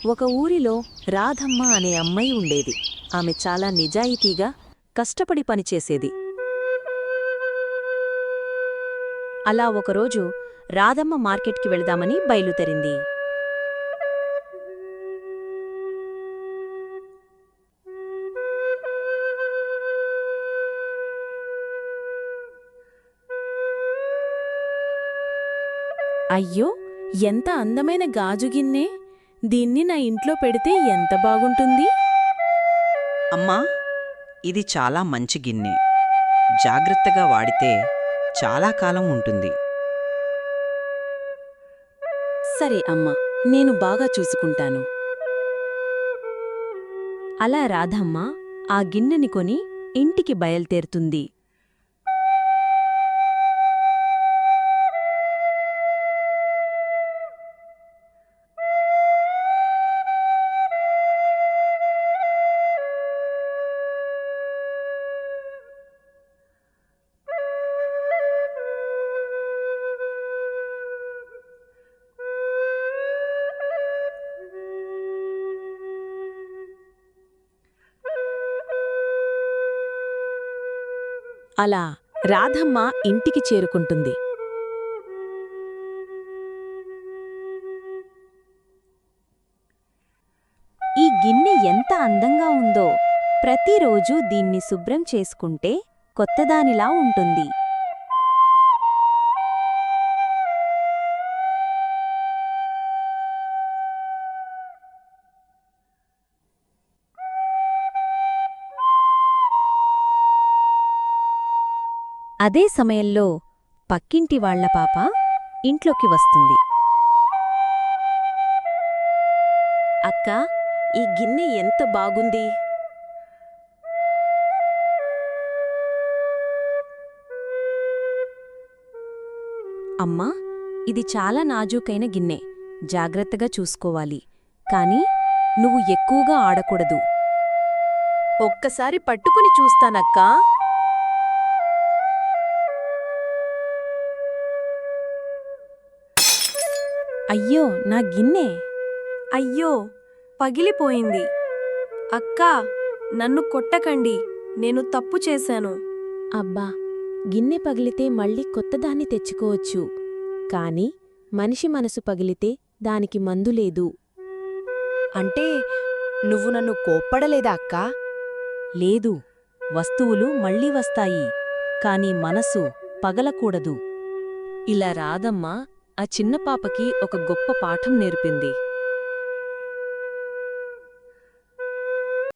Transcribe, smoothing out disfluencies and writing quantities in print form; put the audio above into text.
ఒక ఊరిలో రాధమ్మ అనే అమ్మాయి ఉండేది. ఆమె చాలా నిజాయితీగా కష్టపడి పనిచేసేది. అలా ఒకరోజు రాధమ్మ మార్కెట్కి వెళదామని బయలుదేరింది. అయ్యో, ఎంత అందమైన గాజుగిన్నె! దీన్ని నా ఇంట్లో పెడితే ఎంత బాగుంటుంది. అమ్మా, ఇది చాలా మంచి గిన్నె. జాగ్రత్తగా వాడితే చాలా కాలం ఉంటుంది. సరే అమ్మా, నేను బాగా చూసుకుంటాను. అలా రాధమ్మ ఆ గిన్నెని కొని ఇంటికి బయల్దేరుతుంది. అలా రాధమ్మ ఇంటికి చేరుకుంటుంది. ఈ గిన్నె ఎంత అందంగా ఉందో! ప్రతిరోజూ దీన్ని శుభ్రం చేసుకుంటే కొత్తదానిలా ఉంటుంది. అదే సమయంలో పక్కింటి వాళ్ల పాప ఇంట్లోకి వస్తుంది. అక్కా, ఈ గిన్నె ఎంత బాగుంది! అమ్మా, ఇది చాలా నాజూకైన గిన్నె. జాగ్రత్తగా చూసుకోవాలి. కాని నువ్వు ఎక్కువగా ఆడకూడదు. ఒక్కసారి పట్టుకుని చూస్తానక్కా. అయ్యో, నా గిన్నె! అయ్యో, పగిలిపోయింది. అక్కా, నన్ను కొట్టకండి. నేను తప్పు చేశాను. అబ్బా, గిన్నె పగిలితే మళ్ళీ కొత్తదాన్ని తెచ్చుకోవచ్చు. కాని మనిషి మనసు పగిలితే దానికి మందులేదు. అంటే నువ్వు నన్ను కోప్పడలేదా అక్కా? లేదు, వస్తువులు మళ్ళీ వస్తాయి. కాని మనసు పగలకూడదు. ఇలా రాధమ్మ ఆ చిన్న పాపకి ఒక గొప్ప పాఠం నేర్పింది.